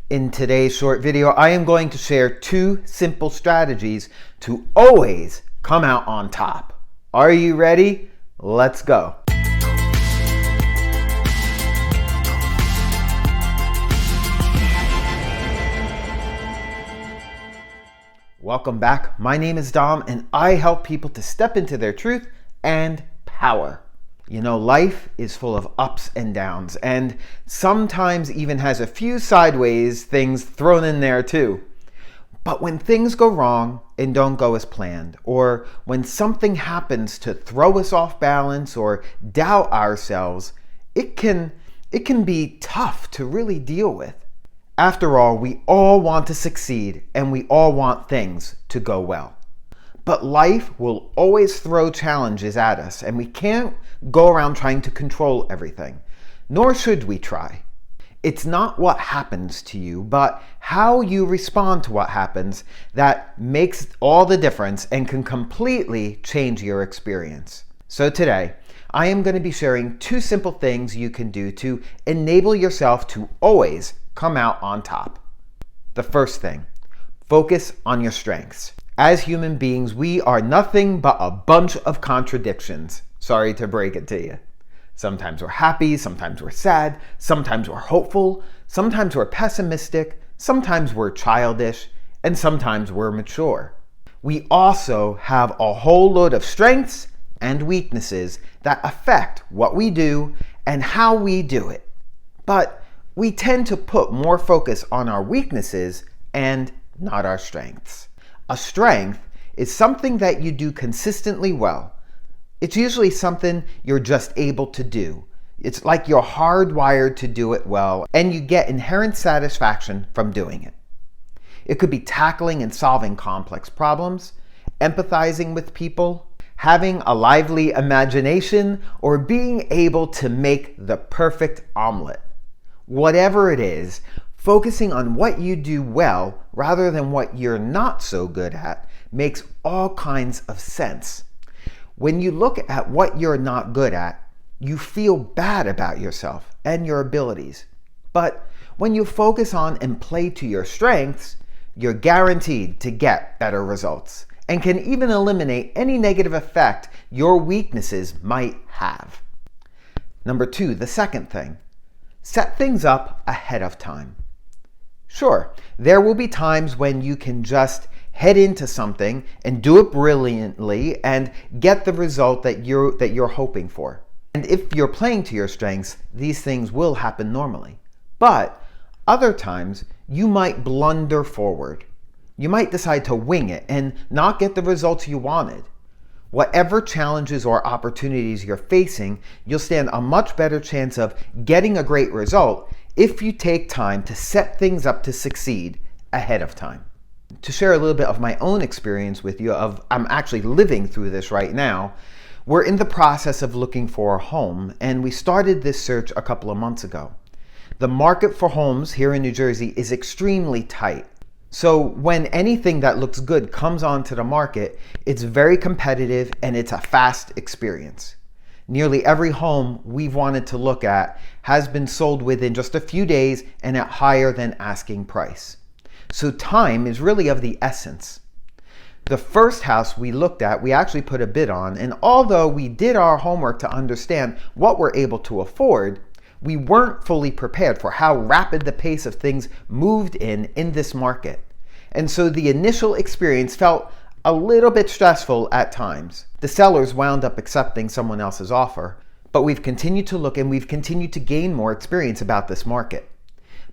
In today's short video, I am going to share 2 simple strategies to always come out on top. Are you ready? Let's go. Welcome back. My name is Dom, and I help people to step into their truth and power. You know, life is full of ups and downs, and sometimes even has a few sideways things thrown in there too. But when things go wrong and don't go as planned, or when something happens to throw us off balance or doubt ourselves, it can be tough to really deal with. After all, we all want to succeed, and we all want things to go well. But life will always throw challenges at us, and we can't go around trying to control everything, nor should we try. It's not what happens to you, but how you respond to what happens that makes all the difference and can completely change your experience. So today, I am going to be sharing 2 simple things you can do to enable yourself to always come out on top. The first thing, focus on your strengths. As human beings, we are nothing but a bunch of contradictions. Sorry to break it to you. Sometimes we're happy, sometimes we're sad, sometimes we're hopeful, sometimes we're pessimistic, sometimes we're childish, and sometimes we're mature. We also have a whole load of strengths and weaknesses that affect what we do and how we do it. But we tend to put more focus on our weaknesses and not our strengths. A strength is something that you do consistently well. It's usually something you're just able to do. It's like you're hardwired to do it well, and you get inherent satisfaction from doing it. It could be tackling and solving complex problems, empathizing with people, having a lively imagination, or being able to make the perfect omelet. Whatever it is, focusing on what you do well rather than what you're not so good at makes all kinds of sense. When you look at what you're not good at, you feel bad about yourself and your abilities. But when you focus on and play to your strengths, you're guaranteed to get better results and can even eliminate any negative effect your weaknesses might have. Number 2, the second thing, set things up ahead of time. Sure, there will be times when you can just head into something and do it brilliantly and get the result that you're hoping for. And if you're playing to your strengths, these things will happen normally. But other times, you might blunder forward. You might decide to wing it and not get the results you wanted. Whatever challenges or opportunities you're facing, you'll stand a much better chance of getting a great result if you take time to set things up to succeed ahead of time. To share a little bit of my own experience with you, I'm actually living through this right now. We're in the process of looking for a home, and we started this search a couple of months ago. The market for homes here in New Jersey is extremely tight. So when anything that looks good comes onto the market, it's very competitive and it's a fast experience. Nearly every home we've wanted to look at has been sold within just a few days and at higher than asking price. So time is really of the essence. The first house we looked at, we actually put a bid on, and although we did our homework to understand what we're able to afford, we weren't fully prepared for how rapid the pace of things moved in this market. And so the initial experience felt a little bit stressful at times. The sellers wound up accepting someone else's offer, but we've continued to look and we've continued to gain more experience about this market.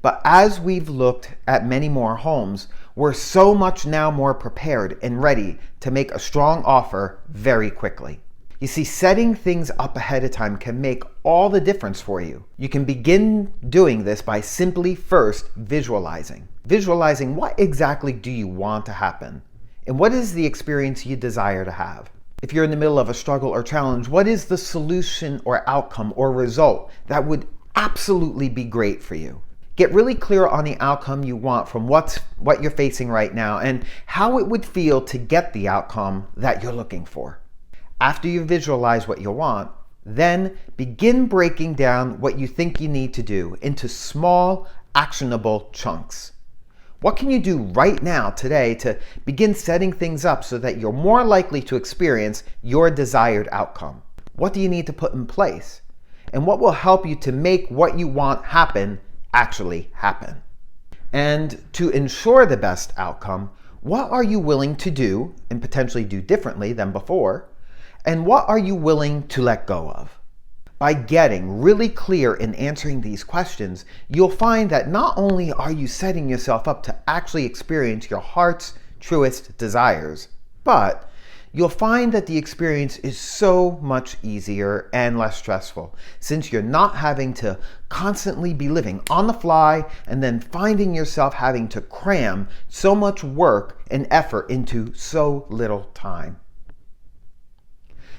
But as we've looked at many more homes, we're so much now more prepared and ready to make a strong offer very quickly. You see, setting things up ahead of time can make all the difference for you. You can begin doing this by simply first visualizing. Visualizing what exactly do you want to happen? And what is the experience you desire to have? If you're in the middle of a struggle or challenge, what is the solution or outcome or result that would absolutely be great for you? Get really clear on the outcome you want from what you're facing right now and how it would feel to get the outcome that you're looking for. After you visualize what you want, then begin breaking down what you think you need to do into small, actionable chunks. What can you do right now today to begin setting things up so that you're more likely to experience your desired outcome? What do you need to put in place? And what will help you to make what you want happen actually happen? And to ensure the best outcome, what are you willing to do and potentially do differently than before? And what are you willing to let go of? By getting really clear in answering these questions, you'll find that not only are you setting yourself up to actually experience your heart's truest desires, but you'll find that the experience is so much easier and less stressful, since you're not having to constantly be living on the fly and then finding yourself having to cram so much work and effort into so little time.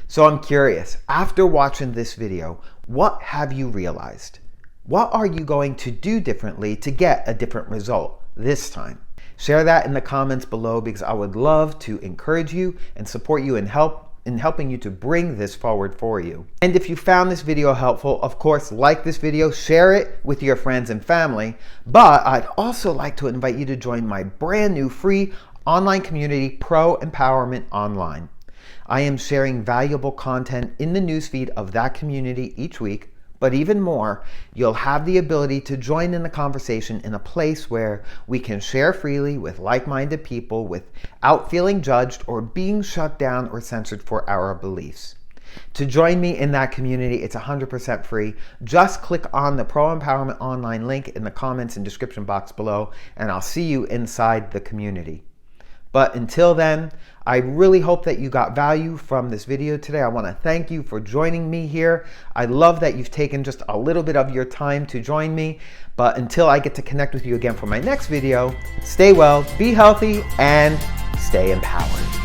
So I'm curious, after watching this video, what have you realized? What are you going to do differently to get a different result this time? Share that in the comments below, because I would love to encourage you and support you in helping you to bring this forward for you. And if you found this video helpful, of course, like this video, share it with your friends and family. But I'd also like to invite you to join my brand new free online community, ProEmpowerment Online. I am sharing valuable content in the newsfeed of that community each week, but even more, you'll have the ability to join in the conversation in a place where we can share freely with like-minded people without feeling judged or being shut down or censored for our beliefs. To join me in that community, it's 100% free. Just click on the ProEmpowerment Online link in the comments and description box below, and I'll see you inside the community. But until then, I really hope that you got value from this video today. I want to thank you for joining me here. I love that you've taken just a little bit of your time to join me. But until I get to connect with you again for my next video, stay well, be healthy, and stay empowered.